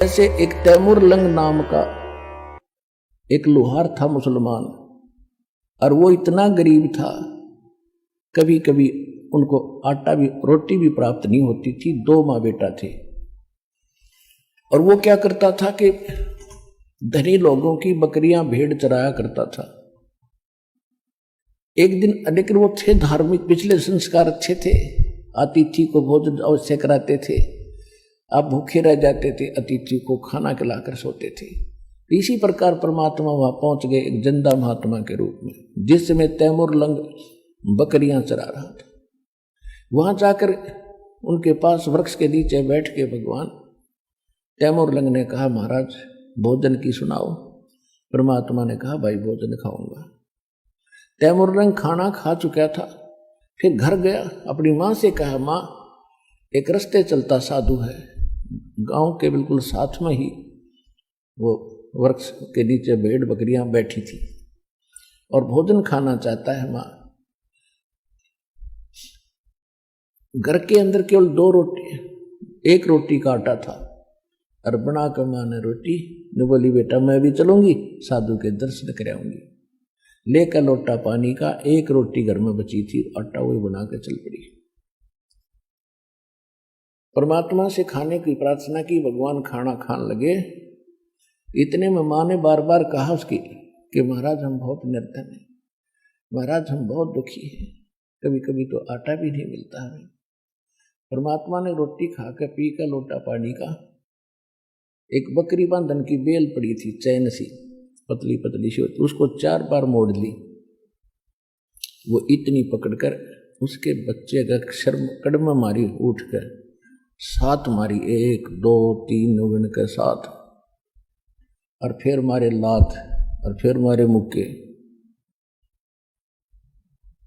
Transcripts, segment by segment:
ऐसे एक तैमूर लंग नाम का एक लोहार था मुसलमान, और वो इतना गरीब था, कभी कभी उनको आटा भी रोटी भी प्राप्त नहीं होती थी। 2 माँ बेटा थे, और वो क्या करता था कि धनी लोगों की बकरियां भेड़ चराया करता था। एक दिन लेकिन वो थे धार्मिक, पिछले संस्कार अच्छे थे, अतिथि को भोजन अवश्य कराते थे, आप भूखे रह जाते थे, अतिथि को खाना खिलाकर सोते थे। इसी प्रकार परमात्मा वहां पहुंच गए एक जिंदा महात्मा के रूप में, जिसमें तैमूर लंग बकरियां चरा रहा था। वहां जाकर उनके पास वृक्ष के नीचे बैठ के भगवान तैमूर लंग ने कहा, महाराज भोजन की सुनाओ। परमात्मा ने कहा, भाई भोजन खाऊंगा। तैमूर लंग खाना खा चुका था, फिर घर गया, अपनी माँ से कहा, माँ एक रास्ते चलता साधु है, गांव के बिल्कुल साथ में ही वो वृक्ष के नीचे भेड़ बकरियां बैठी थी और भोजन खाना चाहता है। माँ घर के अंदर केवल 2 रोटी, 1 रोटी का आटा था, और बना कर माँ ने रोटी ने बोली, बेटा मैं भी चलूंगी, साधु के दर्शन कर आऊंगी। लेकर लोटा पानी का, 1 रोटी घर में बची थी, आटा वही बना के चल पड़ी। परमात्मा से खाने की प्रार्थना की, भगवान खाना खाने लगे। इतने में माँ ने बार बार कहा उसकी कि महाराज हम बहुत निर्धन हैं, महाराज हम बहुत दुखी हैं, कभी कभी तो आटा भी नहीं मिलता हमें। परमात्मा ने रोटी खा कर पी कर लोटा पानी का, एक बकरी बांधन की बेल पड़ी थी, चैन सी पतली पतली सी होती, उसको 4 बार मोड़ ली। वो इतनी पकड़कर उसके बच्चे का शर्म कड़म मारी, उठ कर 7 मारी, 1 2 3 गिन कर 7, और फिर मारे लात, और फिर मारे मुक्के।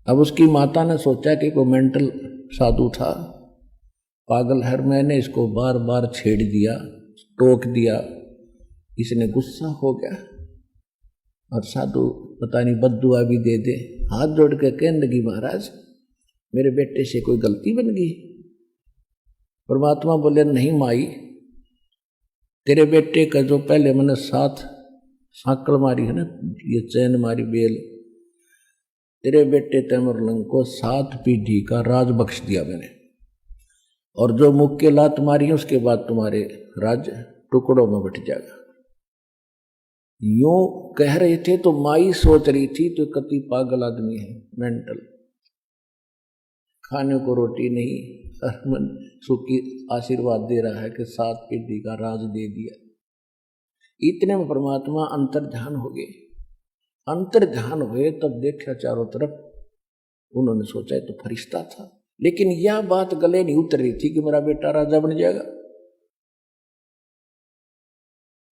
अब उसकी माता ने सोचा कि कोई मेंटल साधु था, पागल है, मैंने इसको बार बार छेड़ दिया, टोक दिया, इसने गुस्सा हो गया, और साधु पता नहीं बद्दुआ भी दे दे। हाथ जोड़ के कहने लगी, महाराज मेरे बेटे से कोई गलती बन गई। परमात्मा बोले, नहीं माई, तेरे बेटे का जो पहले मैंने 7 सांकल मारी है ना, ये चैन मारी बेल, तेरे बेटे तैमूर लंग को 7 पीढ़ी का राज बख्श दिया मैंने, और जो मुक्के लात मारी है उसके बाद तुम्हारे राज्य टुकड़ों में बट जाएगा। यूं कह रहे थे तो माई सोच रही थी तो कति पागल आदमी है, मेंटल, खाने को रोटी नहीं, मन सुखी आशीर्वाद दे रहा है कि 7 पीढ़ी का राज दे दिया। इतने में परमात्मा अंतर्ध्यान हो गए। अंतर्ध्यान हुए तब देखा चारों तरफ, उन्होंने सोचा तो फरिश्ता था, लेकिन यह बात गले नहीं उतर रही थी कि मेरा बेटा राजा बन जाएगा।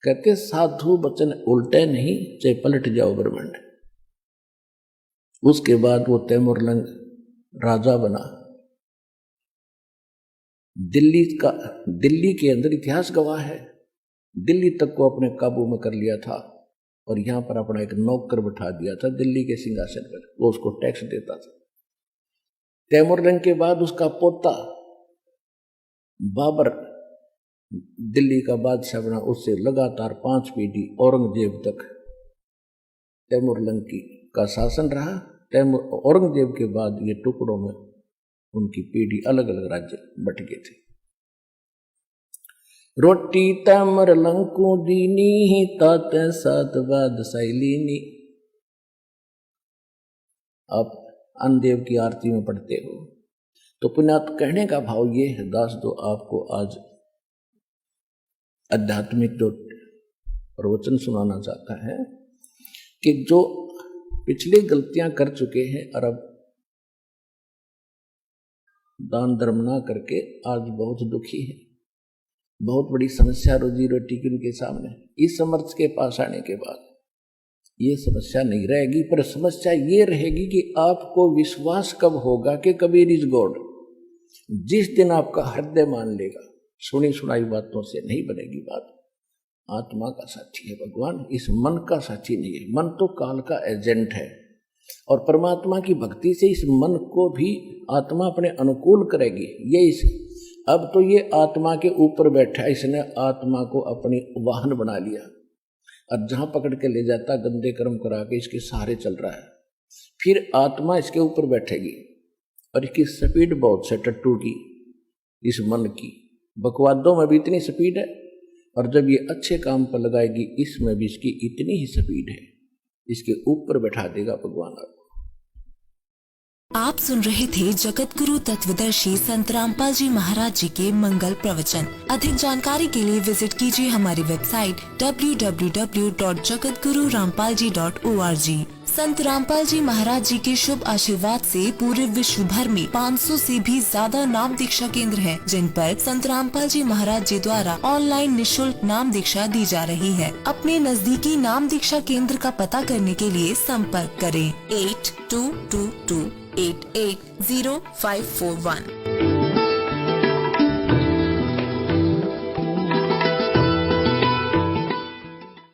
कहते साधु वचन उल्टे नहीं, चाहे पलट जाओ ब्रह्मांड। उसके बाद वो तैमूर लंग राजा बना। दिल्ली के अंदर इतिहास गवाह है, दिल्ली तक को अपने काबू में कर लिया था, और यहां पर अपना एक नौकर बैठा दिया था दिल्ली के सिंहासन पर, वो उसको टैक्स देता था। तैमूर लंग के बाद उसका पोता बाबर दिल्ली का बादशाह बना, उससे लगातार 5 पीढ़ी औरंगजेब तक तैमूर लंग का शासन रहा। औरंगजेब के बाद ये टुकड़ों में उनकी पीढ़ी अलग अलग राज्य बट गए थे। रोटी तैमूर लंग को दीनी, ताते 7 बादशाही लीनी। आप अन्नदेव की आरती में पढ़ते हो तो पुण्यात कहने का भाव ये है, दास दो आपको आज आध्यात्मिक जो प्रवचन सुनाना चाहता है कि जो पिछली गलतियां कर चुके हैं और अब दान धर्म ना करके आज बहुत दुखी है, बहुत बड़ी समस्या रोजी रोटी की उनके सामने। इस समर्थ के पास आने के बाद ये समस्या नहीं रहेगी, पर समस्या ये रहेगी कि आपको विश्वास कब होगा कि कबीर इज गॉड। जिस दिन आपका हृदय मान लेगा, सुनी सुनाई बातों से नहीं बनेगी बात। आत्मा का साथी है भगवान, इस मन का साथी नहीं है। मन तो काल का एजेंट है, और परमात्मा की भक्ति से इस मन को भी आत्मा अपने अनुकूल करेगी। ये इस अब तो ये आत्मा के ऊपर बैठा है, इसने आत्मा को अपनी वाहन बना लिया और जहां पकड़ के ले जाता गंदे कर्म करा के इसके सहारे चल रहा है। फिर आत्मा इसके ऊपर बैठेगी और इसकी स्पीड बहुत से टट्टू की, इस मन की बकवादों में भी इतनी स्पीड है, और जब ये अच्छे काम पर लगाएगी इसमें भी इसकी इतनी ही स्पीड है, इसके ऊपर बैठा देगा भगवान आपको। आप सुन रहे थे जगत गुरु तत्वदर्शी संत रामपाल जी महाराज जी के मंगल प्रवचन। अधिक जानकारी के लिए विजिट कीजिए हमारी वेबसाइट www.jagatgururampalji.org। संत रामपाल जी महाराज जी के शुभ आशीर्वाद से पूरे विश्व भर में 500 से भी ज्यादा नाम दीक्षा केंद्र हैं, जिन पर संत रामपाल जी महाराज जी द्वारा ऑनलाइन निशुल्क नाम दीक्षा दी जा रही है। अपने नजदीकी नाम दीक्षा केंद्र का पता करने के लिए संपर्क करें 8222880541।